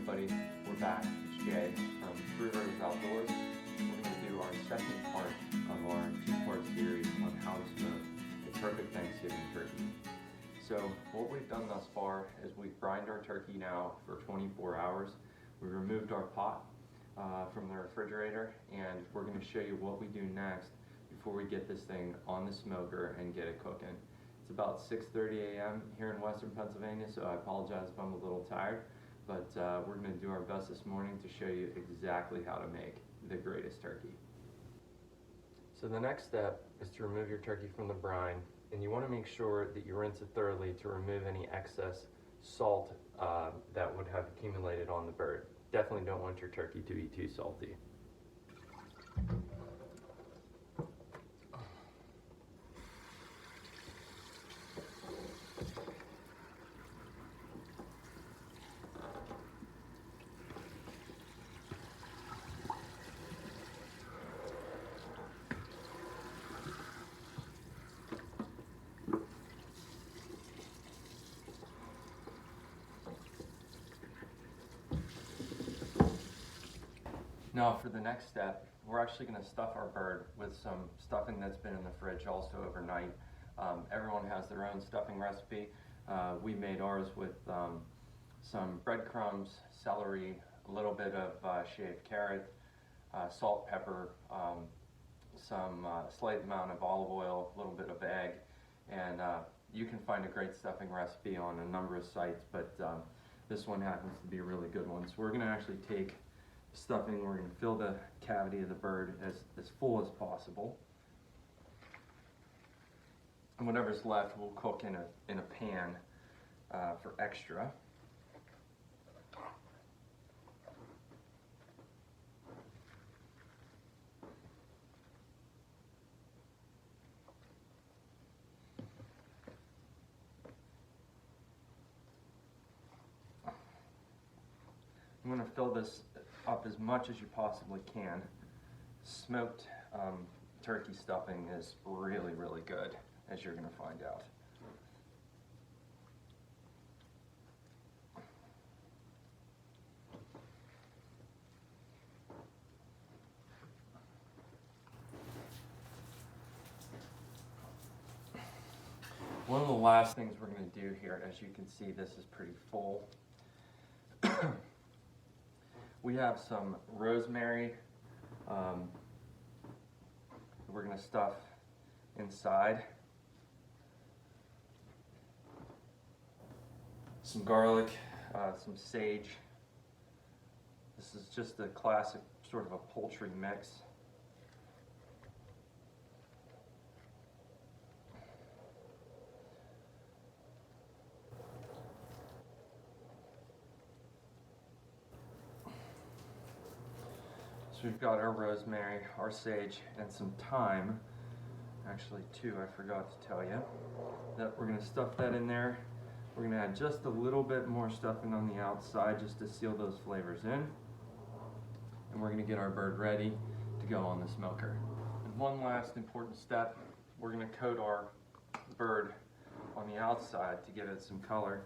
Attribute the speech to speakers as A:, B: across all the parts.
A: everybody, we're back. It's Jay from Three Rivers Outdoors. We're going to do our second part of our two-part series on how to smoke a perfect Thanksgiving turkey. So what we've done thus far is we've brined our turkey now for 24 hours. We removed our pot from the refrigerator, and we're going to show you what we do next before we get this thing on the smoker and get it cooking. It's about 6:30 a.m. here in Western Pennsylvania, so I apologize if I'm a little tired, but we're going to do our best this morning to show you exactly how to make the greatest turkey. So the next step is to remove your turkey from the brine, and you want to make sure that you rinse it thoroughly to remove any excess salt that would have accumulated on the bird. Definitely don't want your turkey to be too salty. Now for the next step, we're actually going to stuff our bird with some stuffing that's been in the fridge also overnight. Everyone has their own stuffing recipe. We made ours with some breadcrumbs, celery, a little bit of shaved carrot, salt, pepper, some slight amount of olive oil, a little bit of egg, and you can find a great stuffing recipe on a number of sites, but this one happens to be a really good one. So we're going to actually take stuffing, we're going to fill the cavity of the bird as full as possible, and whatever's left we'll cook in a pan for extra. I'm going to fill this up as much as you possibly can. Smoked turkey stuffing is really, really good, as you're going to find out. One of the last things we're going to do here, as you can see, this is pretty full. We have some rosemary we're going to stuff inside. Some garlic, some sage. This is just a classic sort of a poultry mix. So we've got our rosemary, our sage, and some thyme. Actually two, I forgot to tell you. That we're going to stuff that in there. We're going to add just a little bit more stuffing on the outside just to seal those flavors in. And we're going to get our bird ready to go on the smoker. And one last important step, we're going to coat our bird on the outside to give it some color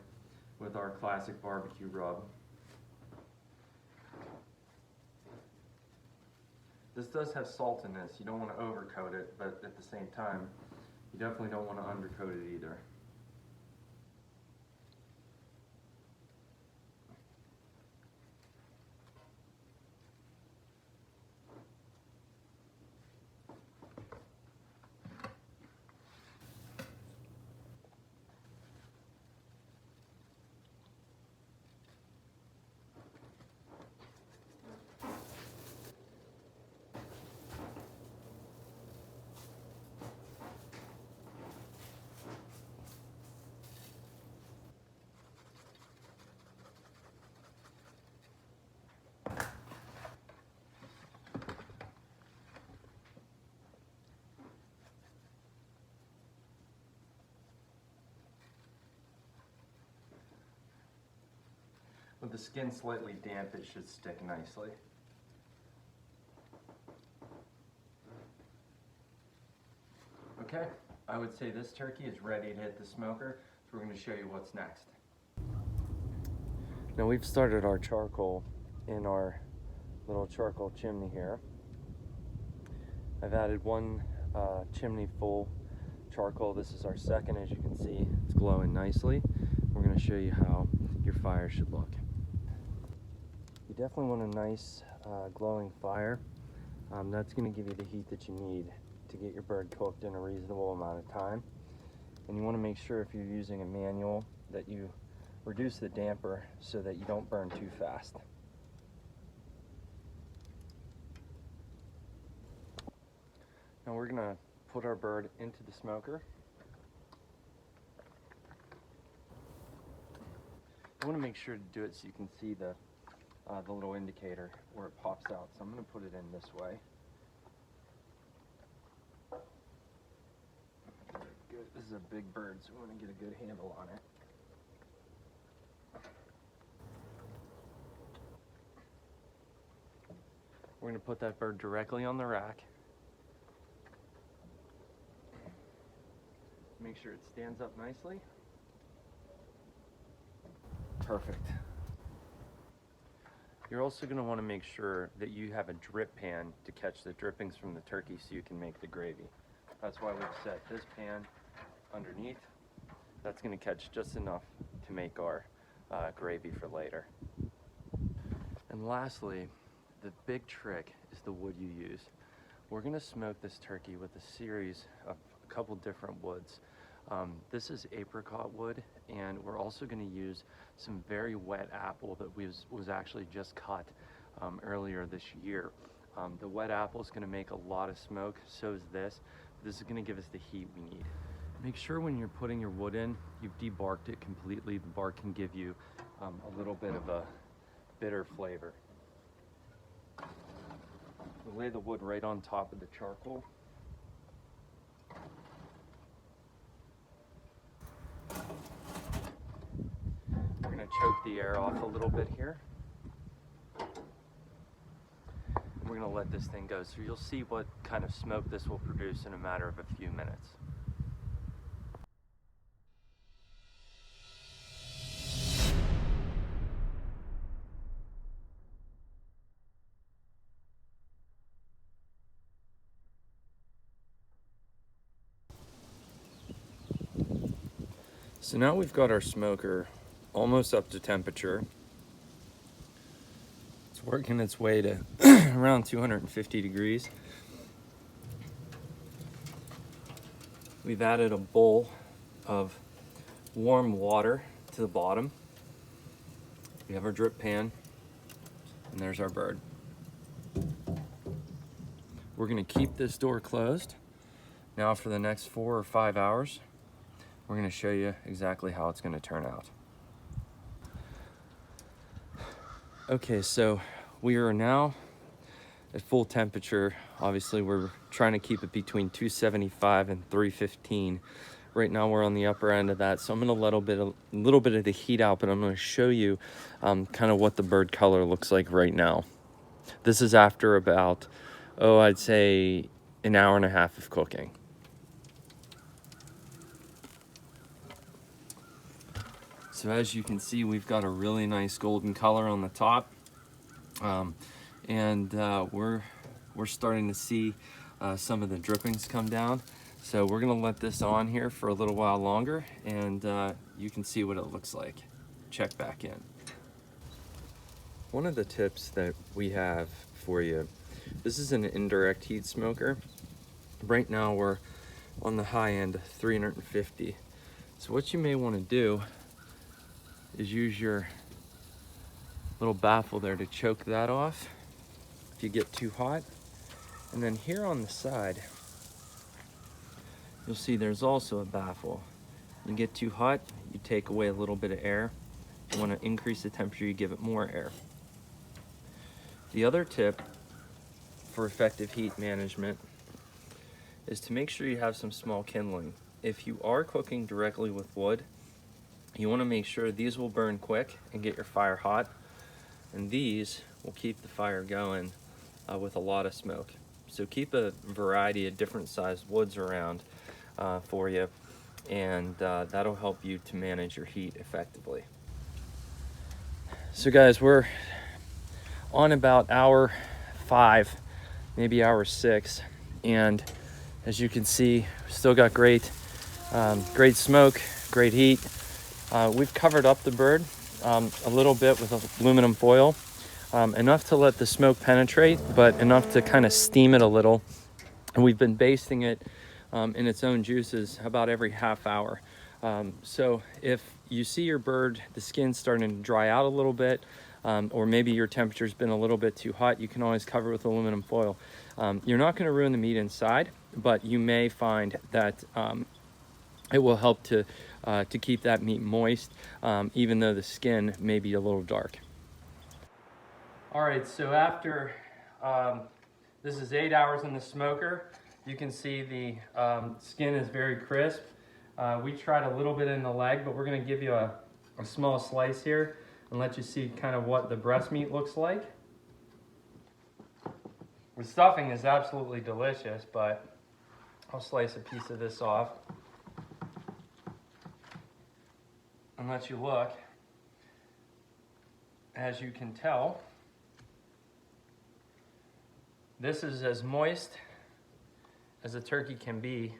A: with our classic barbecue rub. This does have salt in this. You don't want to overcoat it, but at the same time, you definitely don't want to undercoat it either. With the skin slightly damp, it should stick nicely. Okay, I would say this turkey is ready to hit the smoker, so we're going to show you what's next.
B: Now we've started our charcoal in our little charcoal chimney here. I've added one chimney full charcoal. This is our second. As you can see, it's glowing nicely. We're going to show you how your fire should look. You definitely want a nice glowing fire. That's going to give you the heat that you need to get your bird cooked in a reasonable amount of time. And you want to make sure, if you're using a manual, that you reduce the damper so that you don't burn too fast. Now we're going to put our bird into the smoker. I want to make sure to do it so you can see the little indicator where it pops out. So I'm going to put it in this way. Good. This is a big bird, so we want to get a good handle on it. We're going to put that bird directly on the rack. Make sure it stands up nicely. Perfect. You're also going to want to make sure that you have a drip pan to catch the drippings from the turkey so you can make the gravy. That's why we've set this pan underneath. That's going to catch just enough to make our gravy for later. And lastly, the big trick is the wood you use. We're going to smoke this turkey with a series of a couple different woods. This is apricot wood, and we're also going to use some very wet apple that was actually just cut earlier this year. The wet apple is going to make a lot of smoke, so is this. This is going to give us the heat we need. Make sure when you're putting your wood in, you've debarked it completely. The bark can give you a little bit of a bitter flavor. We'll lay the wood right on top of the charcoal. We're going to choke the air off a little bit here. We're going to let this thing go, so you'll see what kind of smoke this will produce in a matter of a few minutes. So now we've got our smoker almost up to temperature. It's working its way to around 250 degrees. We've added a bowl of warm water to the bottom. We have our drip pan, and there's our bird. We're going to keep this door closed now for the next 4 or 5 hours. We're going to show you exactly how it's going to turn out. Okay, so we are now at full temperature. Obviously, we're trying to keep it between 275 and 315. Right now, we're on the upper end of that, so I'm going to let a little bit of the heat out, but I'm going to show you kind of what the bird color looks like right now. This is after about, I'd say an hour and a half of cooking. So as you can see, we've got a really nice golden color on the top, and we're starting to see some of the drippings come down. So we're gonna let this on here for a little while longer, and you can see what it looks like. Check back in. One of the tips that we have for you, this is an indirect heat smoker. Right now we're on the high end, 350. So what you may want to do is use your little baffle there to choke that off if you get too hot. And then here on the side, you'll see there's also a baffle. You get too hot, you take away a little bit of air. If you want to increase the temperature, you give it more air. The other tip for effective heat management is to make sure you have some small kindling. If you are cooking directly with wood, you want to make sure these will burn quick and get your fire hot, and these will keep the fire going with a lot of smoke. So keep a variety of different sized woods around for you, and that'll help you to manage your heat effectively. So guys, we're on about hour 5, maybe hour 6, and as you can see, still got great smoke, great heat. We've covered up the bird a little bit with aluminum foil, enough to let the smoke penetrate, but enough to kind of steam it a little. And we've been basting it in its own juices about every half hour. So if you see your bird, the skin's starting to dry out a little bit, or maybe your temperature's been a little bit too hot, you can always cover it with aluminum foil. You're not going to ruin the meat inside, but you may find that it will help to keep that meat moist, even though the skin may be a little dark. All right, so after this is 8 hours in the smoker, you can see the skin is very crisp. We tried a little bit in the leg, but we're going to give you a small slice here and let you see kind of what the breast meat looks like. The stuffing is absolutely delicious, but I'll slice a piece of this off and let you look. As you can tell, this is as moist as a turkey can be.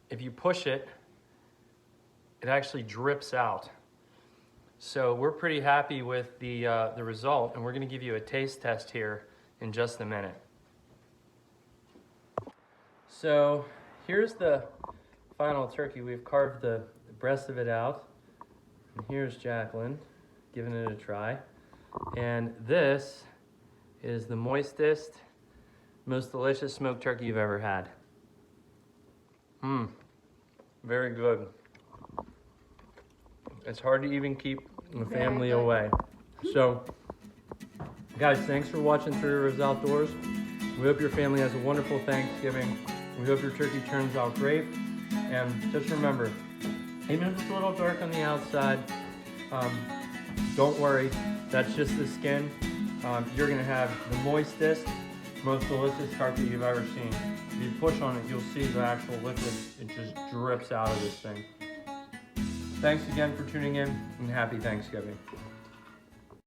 B: If you push it, it actually drips out. So we're pretty happy with the result, and we're going to give you a taste test here in just a minute. So here's the final turkey. We've carved the breast of it out, and here's Jacqueline giving it a try. And this is the moistest, most delicious smoked turkey you've ever had. Very good. It's hard to even keep the family away. So, guys, thanks for watching Three Rivers Outdoors. We hope your family has a wonderful Thanksgiving. We hope your turkey turns out great. And just remember, even if it's a little dark on the outside, don't worry, that's just the skin. You're gonna have the moistest, most delicious turkey you've ever seen. If you push on it, you'll see the actual liquid. It just drips out of this thing. Thanks again for tuning in, and happy Thanksgiving.